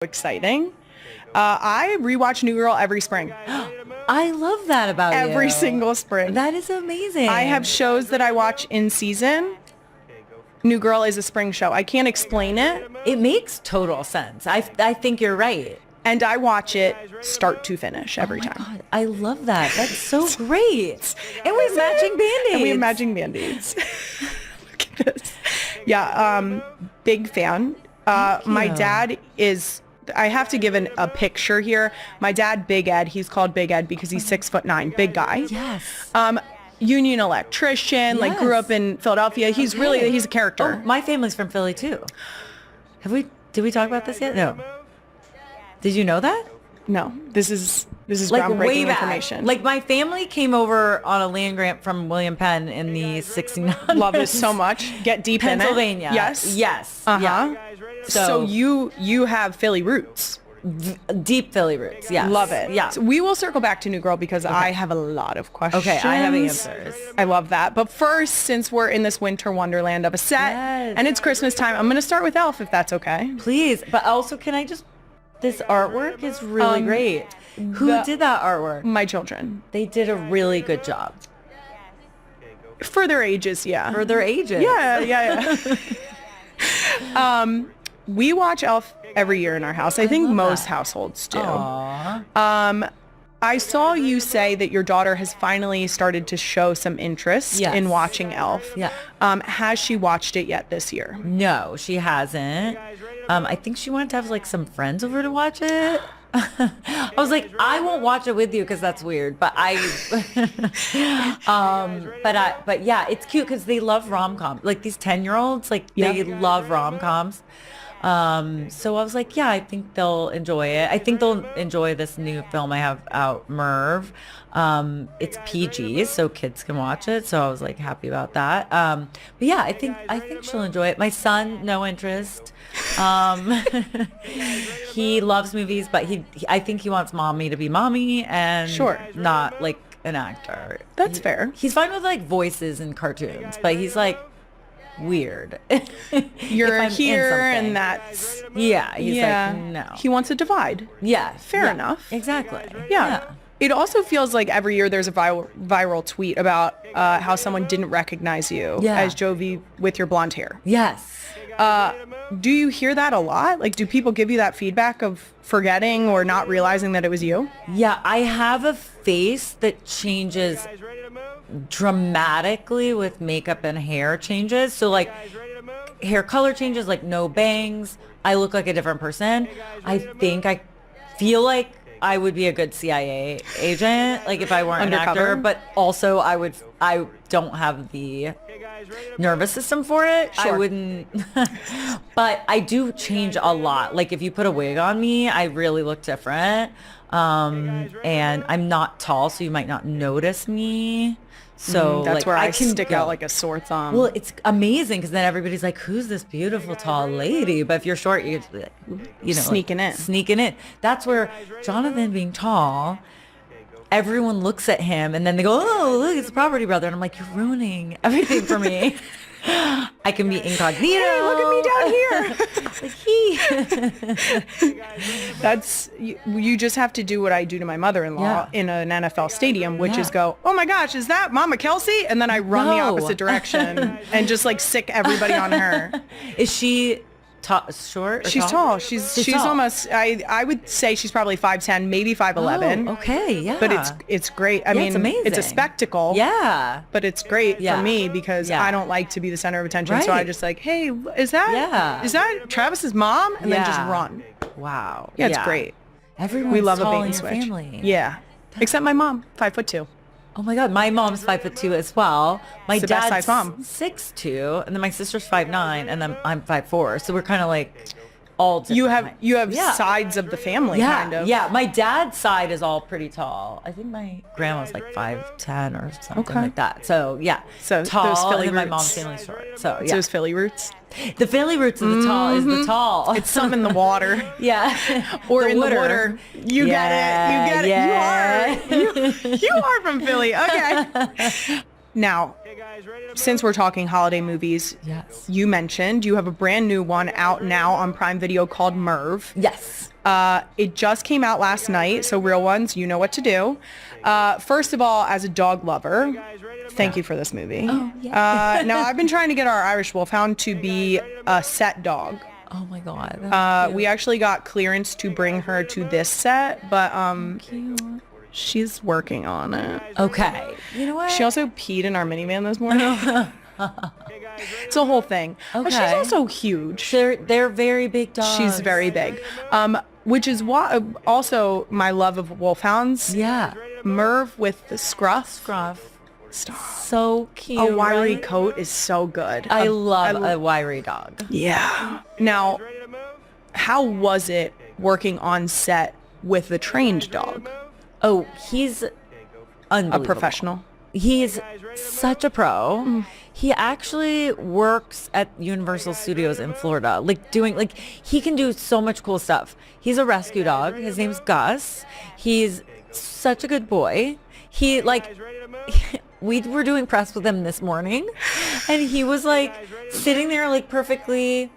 exciting. I rewatch New Girl every spring. I love that about you. Every single spring. That is amazing. I have shows that I watch in season. New Girl is a spring show. I can't explain it. It makes total sense. I think you're right. And I watch it start to finish every time. God, I love that. That's so great. And we have matching Band-Aids. And we have matching Band-Aids. Look at this. Yeah, big fan. My dad is... I have to give a picture here. My dad, Big Ed, he's called Big Ed because he's 6'9", big guy. Yes. Union electrician, Yes. like grew up in Philadelphia. He's he's a character. Oh, my family's from Philly too. Did we talk about this yet? No. Did you know that? No, this is Like groundbreaking way back. information. Like my family came over on a land grant from William Penn in the 1600s. Love this so much. Get deep in it. Pennsylvania. Yes. Yes. Uh-huh. Yeah. So you have Philly roots. Deep Philly roots. Yes. Love it. Yeah. So we will circle back to New Girl because I have a lot of questions. Okay, I have answers. I love that. But first, since we're in this winter wonderland of a set and it's Christmas time, I'm going to start with Elf, if that's okay. Please. But also, can I just... This artwork is really great. Who did that artwork? My children. They did a really good job. For their ages, yeah. For their ages. Yeah. We watch Elf every year in our house. I think most households do. Aww. I saw you say that your daughter has finally started to show some interest in watching Elf. Yeah. Has she watched it yet this year? No, she hasn't. I think she wanted to have like some friends over to watch it. I was like, I won't watch it with you because that's weird. But but yeah, it's cute because they love rom-coms. Like these 10-year-olds, like they love rom-coms. So I was like, yeah, I think they'll enjoy it. I think they'll enjoy this new film I have out, Merv. It's PG, so kids can watch it. So I was like happy about that. But yeah, I think she'll enjoy it. My son, no interest. He loves movies, but I think he wants mommy to be mommy and not like an actor. That's fair. He's fine with like voices and cartoons, but he's like, weird. You're here and that's... Yeah, he's like, no. He wants a divide. Yeah. Fair enough. Exactly. Yeah. It also feels like every year there's a viral tweet about how someone didn't recognize you as Jovi with your blonde hair. Yes. Do you hear that a lot? Like, do people give you that feedback of forgetting or not realizing that it was you? Yeah, I have a face that changes dramatically with makeup and hair changes. So like hair color changes, like no bangs. I look like a different person. I feel like I would be a good CIA agent, like if I weren't Undercover. an actor, but also I don't have the nervous system for it. I wouldn't, but I do change a lot. Like if you put a wig on me, I really look different. And I'm not tall, so you might not notice me. So that's like, where I can stick out like a sore thumb. Well, it's amazing because then everybody's like, "Who's this beautiful tall lady?" But if you're short, you're sneaking in. That's where Jonathan being tall, everyone looks at him and then they go, "Oh, look, it's the Property Brother," and I'm like, "You're ruining everything for me." I can be incognito. Hey, look at me down here. That's you just have to do what I do to my mother-in-law in an NFL stadium, which is go, "Oh my gosh, is that Mama Kelsey?" And then I run the opposite direction and just like sick everybody on her. Is she short? She's tall. She's tall. Almost. I would say she's probably 5'10", maybe 5'11". Oh, okay, yeah. But it's great. I mean, it's amazing. It's a spectacle. Yeah. But it's great for me because I don't like to be the center of attention. So I just like, hey, is that Travis's mom? And then just run. Wow. Yeah, it's great. Everyone's we love tall a bait in and your switch. family. Yeah. Except my mom, 5'2". Oh my God, my mom's 5'2" as well. My It's the best dad's size mom. 6'2", and then my sister's 5'9", and then I'm 5'4". So we're kind of like all different. You have sides of the family, kind of. Yeah, my dad's side is all pretty tall. I think my grandma's like 5'10" or something like that. So yeah, so tall. Those Philly and then roots. my mom's family's short. So yeah, Those Philly roots. The Philly roots of the tall is the tall. It's some in the water. Yeah, or in the water. You get it. You are from Philly. Okay. Now, since we're talking holiday movies, yes, you mentioned you have a brand new one out now on Prime Video called Merv. Yes. It just came out last night, so real ones, you know what to do. First of all, as a dog lover, thank you for this movie. Oh, yeah. Now, I've been trying to get our Irish Wolfhound to be a set dog. Oh my God. That's We actually got clearance to bring her to this set, but cute. she's working on it. Okay. You know what? She also peed in our minivan this morning. It's a whole thing. But she's Okay. also huge. They're very big dogs. She's very big. Which is why also my love of wolfhounds. Yeah. Merv with the scruff. Scruff. Stop. So cute. A wiry right? coat is so good. I love a wiry dog. Yeah. Now, how was it working on set with the trained dog? Oh, he's unbelievable. A professional? He's such a pro. He actually works at Universal Studios in Florida, he can do so much cool stuff. He's a rescue dog. His name's Gus. He's such a good boy. We were doing press with him this morning, and he was sitting there perfectly,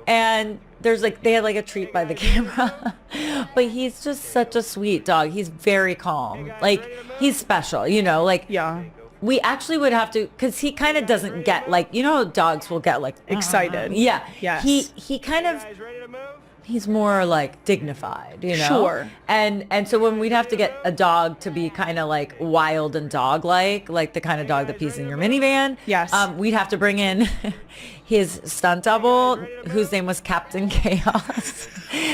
and they had a treat by the camera, but he's just such a sweet dog. He's very calm. He's special, Yeah. we actually would have to, because he kind of doesn't get how dogs will get Excited. Yeah. Yes. He kind of, he's more dignified, Sure. And so when we'd have to get a dog to be kind of wild and dog like the kind of dog that pees in your minivan. Yes. We'd have to bring in his stunt double, whose name was Captain Chaos.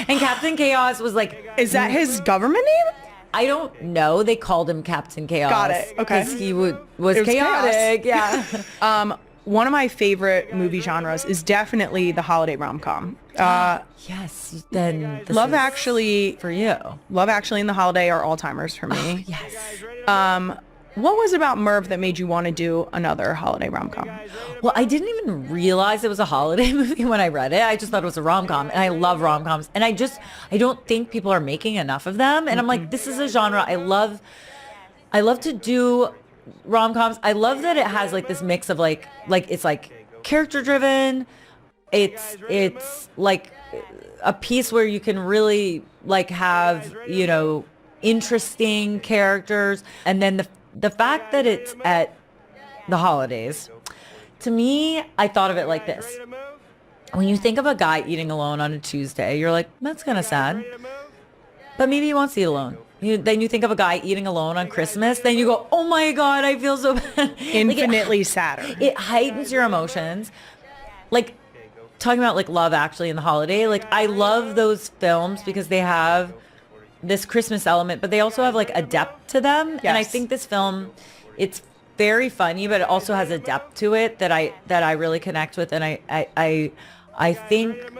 And Captain Chaos was Is that his government name? I don't know. They called him Captain Chaos. Got it. Okay. Because he was It was chaotic. chaos. Yeah. One of my favorite movie genres is definitely the holiday rom-com. Yes. Then this Love is Actually, for you. Love Actually and The Holiday are all-timers for me. Yes. What was about Merv that made you want to do another holiday rom-com? Well, I didn't even realize it was a holiday movie when I read it. I just thought it was a rom-com, and I love rom-coms. And I don't think people are making enough of them. And I'm like, this is a genre I love to do rom-coms. I love that it has this mix of it's character driven. It's a piece where you can really have, interesting characters. And then the fact that it's at the holidays, to me, I thought of it like this. When you think of a guy eating alone on a Tuesday, you're like, that's kind of sad. But maybe he wants to eat alone. Then you think of a guy eating alone on Christmas, then you go, oh my God, I feel so bad. Infinitely sadder. It heightens your emotions. Talking about Love Actually and The Holiday, I love those films because they have this Christmas element, but they also have a depth to them. Yes. And I think this film, it's very funny, but it also has a depth to it that I really connect with. And I think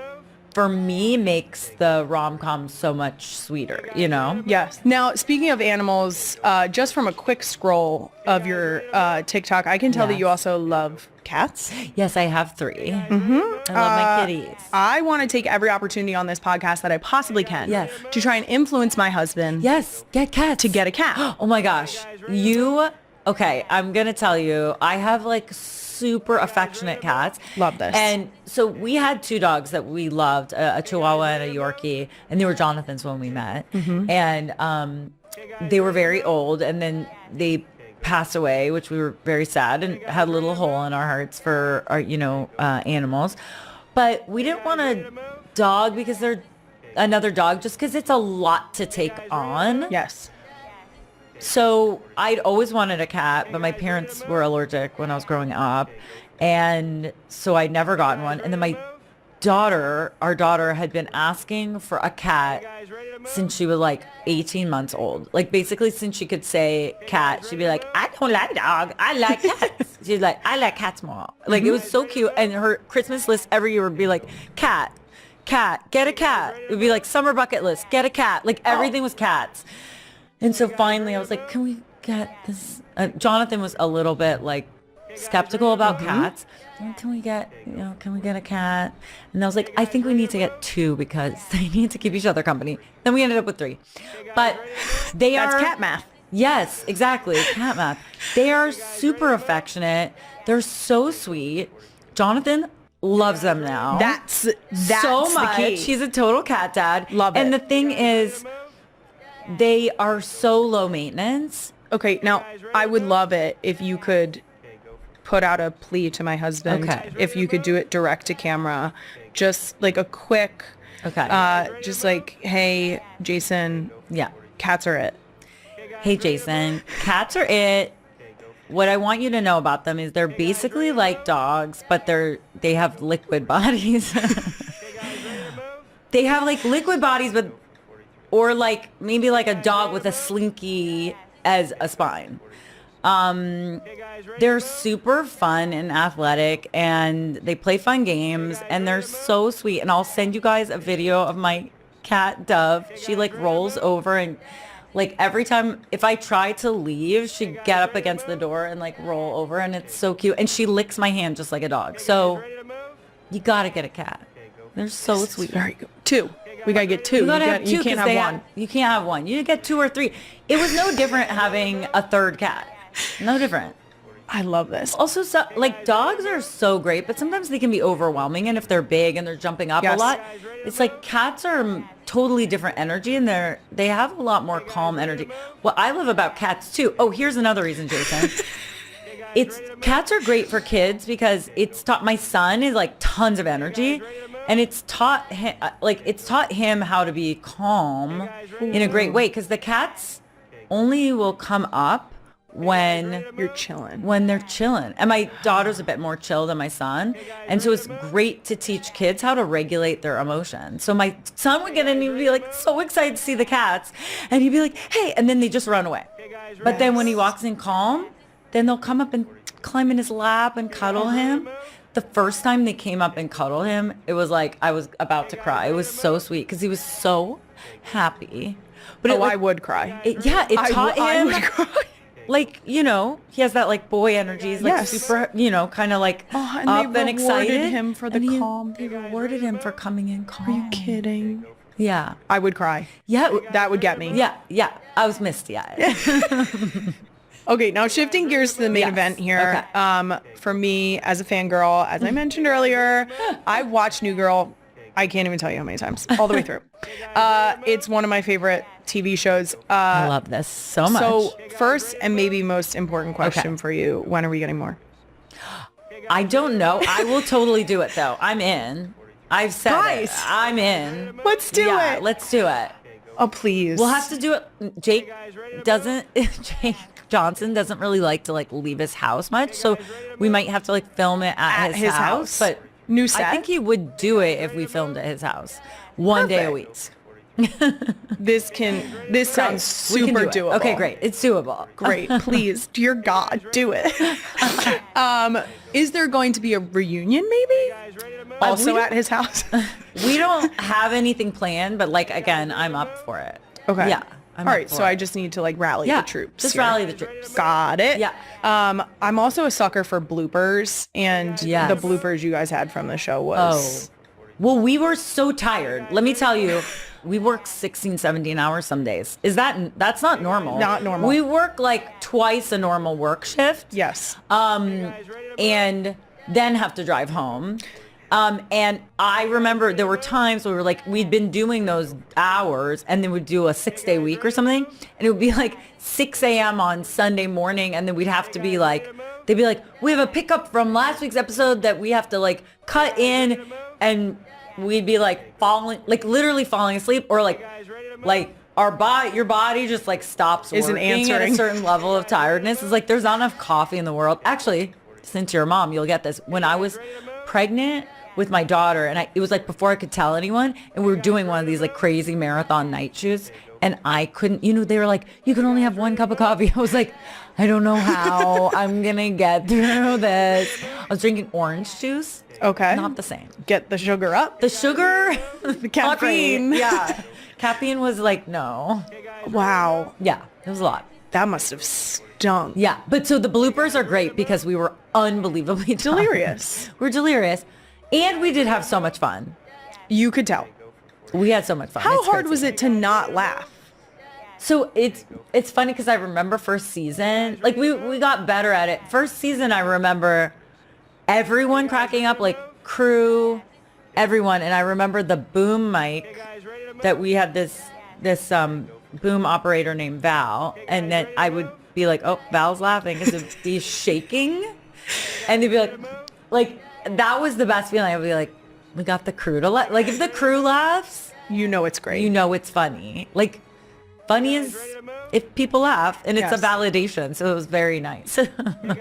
for me makes the rom-com so much sweeter, Yes. Now, speaking of animals, just from a quick scroll of your TikTok, I can tell that Yes. you also love cats. Yes, I have 3. Mm-hmm. I love my kitties. I want to take every opportunity on this podcast that I possibly can Yes. to try and influence my husband Yes, get cats. to get a cat. Oh my gosh. Okay, I'm going to tell you, I have super affectionate cats. Love this. And so we had 2 dogs that we loved, a Chihuahua and a Yorkie, and they were Jonathan's when we met. Mm-hmm. And they were very old, and then they passed away, which we were very sad and had a little hole in our hearts for our, animals. But we didn't want a dog because they're another dog, just because it's a lot to take on. Yes. So I'd always wanted a cat, but my parents were allergic when I was growing up. And so I'd never gotten one. And then our daughter had been asking for a cat since she was 18 months old. Basically since she could say cat, she'd be like, I don't like dog. I like cats. She's like, I like cats more. It was so cute. And her Christmas list every year would be cat, get a cat. It would be summer bucket list, get a cat. Everything was cats. And so finally I was like, can we get this? Jonathan was a little bit skeptical about cats. Can we get a cat? And I was like, I think we need to get 2 because they need to keep each other company. Then we ended up with 3. But That's cat math. Yes, exactly. Cat math. They are super affectionate. They're so sweet. Jonathan loves them now. That's so much. the key. He's a total cat dad. Love it. And the thing is, they are so low maintenance. Okay, now I would love it if you could put out a plea to my husband. Okay. If you could do it direct to camera, just like a quick, just like, hey, Jason, Yeah. cats are it. Hey, Jason, cats are it. What I want you to know about them is they're basically like dogs, but they have liquid bodies. They have like liquid bodies, or like maybe like a dog with a slinky as a spine. They're super fun and athletic, and they play fun games, and they're so sweet. And I'll send you guys a video of my cat Dove. She like rolls over, and like every time if I try to leave, she'd get up against the door and like roll over, and it's so cute. And she licks my hand just like a dog. So you gotta get a cat. They're so sweet. Very good. 2. We gotta get 2. You gotta have 2 you can't have 1. You can't have 1. You get 2 or 3. It was no different having a third cat. No different. I love this. Also, like dogs are so great, but sometimes they can be overwhelming. And if they're big and they're jumping up a lot, it's like cats are totally different energy, and they have a lot more calm energy. What I love about cats too. Oh, here's another reason, Jason. Cats are great for kids because it's taught my son is like tons of energy, and it's taught him how to be calm in a great way, because the cats only will come up when you're chilling. When they're chilling. And my daughter's a bit more chill than my son. And so it's great to teach kids how to regulate their emotions. So my son would get in and he'd be like so excited to see the cats. And he'd be like, hey, and then they just run away. But then when he walks in calm, then they'll come up and climb in his lap and cuddle him. The first time they came up and cuddled him, it was like I was about to cry. It was so sweet because he was so happy. But I would cry. It taught him. I would cry. Like, he has that like boy energy. He's like super, kind of like and up they and excited. rewarded him for the calm. They rewarded him for coming in calm. Are you kidding? Yeah. I would cry. Yeah. That would get me. Yeah. I was misty-eyed. Okay, now shifting gears to the main event here. Okay. For me, as a fangirl, as I mentioned earlier, I've watched New Girl. I can't even tell you how many times, all the way through. It's one of my favorite TV shows. I love this so much. So first and maybe most important question for you, when are we getting more? I don't know. I will totally do it though. I'm in. I've said it. I'm in. Let's do it. Let's do it. Oh, please. We'll have to do it. Jake Johnson doesn't really like to like leave his house much. So we might have to like film it at his house. But new set. I think he would do it if we filmed at his house one day a week. This sounds super doable. Okay, great. It's doable. Great. Please, dear God, do it. Is there going to be a reunion maybe? Also at his house? We don't have anything planned, but like, again, I'm up for it. Okay. Yeah. All right. So I just need to like rally the troops. Just rally the troops. Got it. Yeah. I'm also a sucker for bloopers, and the bloopers you guys had from the show was... Well, we were so tired. Let me tell you, we work 16, 17 hours some days. That's not normal. Not normal. We work like twice a normal work shift. Yes. And then have to drive home. And I remember there were times where we'd been doing those hours and then we'd do a 6-day week or something. And it would be like 6 a.m. on Sunday morning. And then we'd have to be like, they'd be like, we have a pickup from last week's episode that we have to like cut in, and we'd be like literally falling asleep, or like your body just like stops Isn't working answering. at a certain level of tiredness. It's like there's not enough coffee in the world. Actually, since you're a mom, you'll get this. When I was pregnant with my daughter, and it was like before I could tell anyone, and we were doing one of these like crazy marathon night shoots, and I couldn't, they were like, you can only have 1 cup of coffee. I was like, I don't know how I'm gonna get through this. I was drinking orange juice. Okay. Not the same. Get the sugar up. The sugar, the caffeine. Yeah. Caffeine was like, no. Wow. Yeah, it was a lot. That must have stunk. Yeah, but so the bloopers are great because we were unbelievably delirious. We're delirious. And we did have so much fun. You could tell. We had so much fun. How hard was it to not laugh? So it's funny because I remember first season, like we got better at it. First season, I remember everyone cracking up. Like crew, everyone. And I remember the boom mic that we had this boom operator named Val. And then I would be like, oh, Val's laughing because it'd be shaking. And they'd be like, that was the best feeling. I would be like, we got the crew to laugh. Like if the crew laughs, you know it's great. You know it's funny. Like funny is if people laugh, and it's a validation. So it was very nice.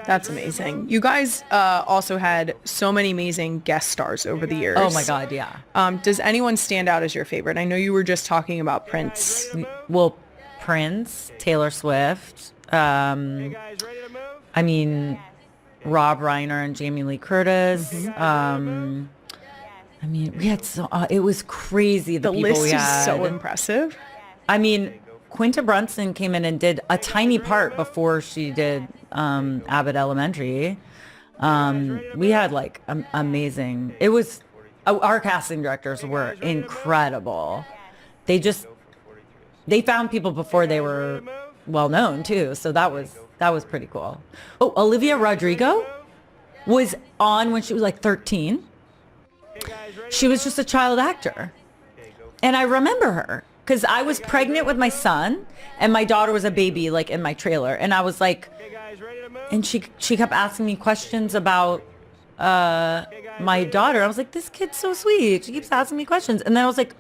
That's amazing. You guys also had so many amazing guest stars over the years. Oh my God, yeah. Does anyone stand out as your favorite? I know you were just talking about Prince. Well, Prince, Taylor Swift. I mean, Rob Reiner and Jamie Lee Curtis. Mm-hmm. I mean, we had it was crazy. The people list we had. is so impressive. I mean, Quinta Brunson came in and did a tiny part before she did Abbott Elementary. We had like amazing. It was our casting directors were incredible. They found people before they were well known too. So that was pretty cool. Oh, Olivia Rodrigo was on when she was like 13. She was just a child actor. And I remember her because I was pregnant with my son and my daughter was a baby like in my trailer. And I was like, and she kept asking me questions about my daughter. I was like, this kid's so sweet. She keeps asking me questions. And then I was like,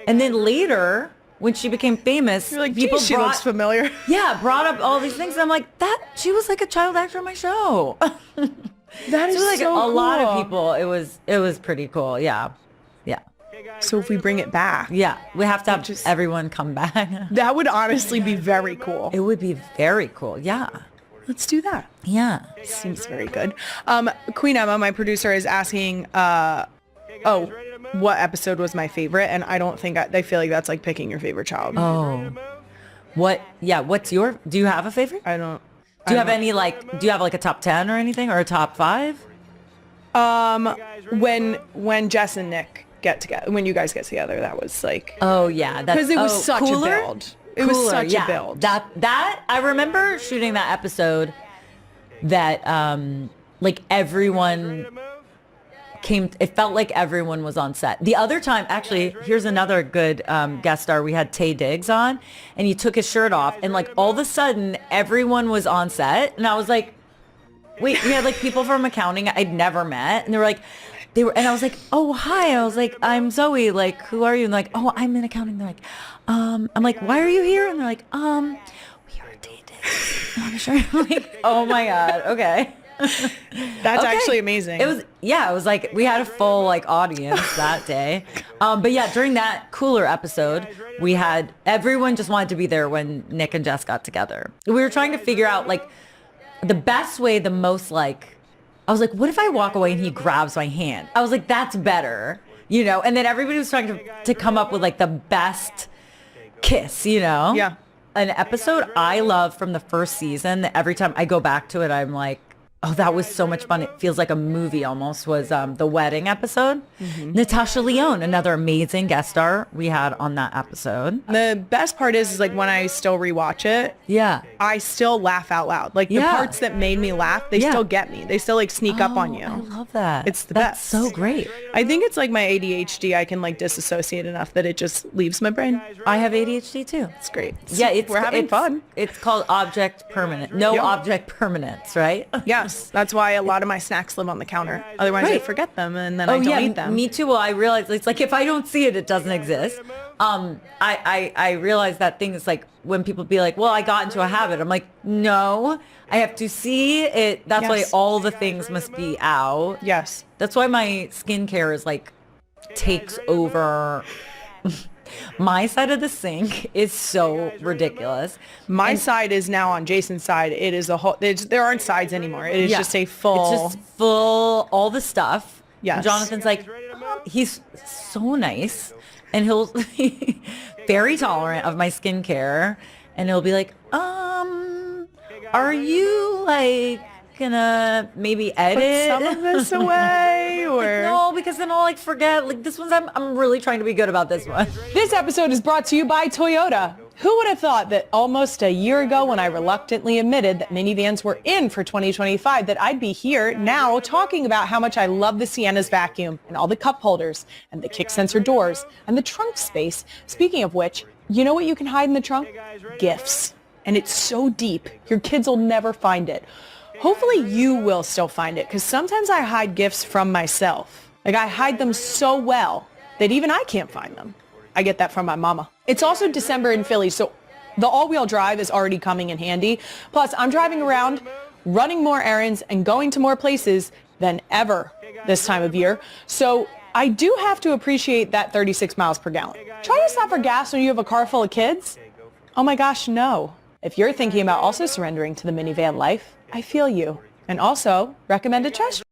and then later when she became famous, you're like, people she looks familiar. Yeah, brought up all these things. And I'm like, she was like a child actor on my show. That is like so a cool. lot of people. It was pretty cool. Yeah. Yeah. So if we bring it back. Yeah. We have to have everyone come back. That would honestly be very cool. It would be very cool. Yeah. Let's do that. Yeah. Seems very good. Queen Emma, my producer, is asking, what episode was my favorite? And I don't think I feel like that's like picking your favorite child. Oh. What? Yeah. Do you have a favorite? I don't. Do you have any do you have like a top 10 or anything or a top 5? When Jess and Nick get together, when you guys get together, that was like. Oh yeah. Because it was such cooler? a build. It was such a build. That I remember shooting that episode that like everyone it felt like everyone was on set. The other time, actually, here's another good guest star. We had Taye Diggs on, and he took his shirt off, and like all of a sudden, everyone was on set, and I was like, wait, we had like people from accounting I'd never met, and and I was like, oh hi, I was like, I'm Zoe, like who are you? And like, oh, I'm in accounting. They're like, I'm like, why are you here? And they're like, we are Taye Diggs on the shirt. I'm like, oh my God, okay. That's actually amazing. It was like we had a full like audience that day. But yeah, during that cooler episode, we had everyone just wanted to be there when Nick and Jess got together. We were trying to figure out like the best way, the most like, I was like, what if I walk away and he grabs my hand? I was like, that's better, you know? And then everybody was trying to come up with like the best kiss, you know? Yeah. An episode I love from the first season that every time I go back to it, I'm like, oh, that was so much fun. It feels like a movie almost, was the wedding episode. Mm-hmm. Natasha Lyonne, another amazing guest star we had on that episode. The best part is like when I still rewatch it, I still laugh out loud. Like the parts that made me laugh, they still get me. They still like sneak up on you. I love that. It's the That's best. so great. I think it's like my ADHD. I can like disassociate enough that it just leaves my brain. I have ADHD too. It's great. We're having fun. It's called object permanent. Object permanence, right? Yes. That's why a lot of my snacks live on the counter. Otherwise I forget them and then I don't eat them. Me too. Well, I realize it's like if I don't see it, it doesn't exist. I realize that thing is like when people be like, well, I got into a habit. I'm like, no, I have to see it. That's why all the things must be out. Yes. That's why my skincare is like takes over. My side of the sink is so ridiculous. My side is now on Jason's side. It is a whole, there aren't sides anymore. It is just a full. It's just full, all the stuff. Yes. And Jonathan's like, he's so nice. And he'll very tolerant of my skincare. And he'll be like, are you like gonna maybe edit some of this away or no, because then I'll like forget. Like this one's I'm really trying to be good about this one. This episode is brought to you by Toyota. Who would have thought that almost a year ago when I reluctantly admitted that minivans were in for 2025 that I'd be here now talking about how much I love the Sienna's vacuum and all the cup holders and the kick sensor doors and the trunk space. Speaking of which, you know what you can hide in the trunk? Gifts. And it's so deep, your kids will never find it. Hopefully you will still find it because sometimes I hide gifts from myself. Like I hide them so well that even I can't find them. I get that from my mama. It's also December in Philly, so the all-wheel drive is already coming in handy. Plus, I'm driving around, running more errands, and going to more places than ever this time of year. So I do have to appreciate that 36 miles per gallon. Try to stop for gas when you have a car full of kids? Oh my gosh, no. If you're thinking about also surrendering to the minivan life, I feel you. And also, recommended test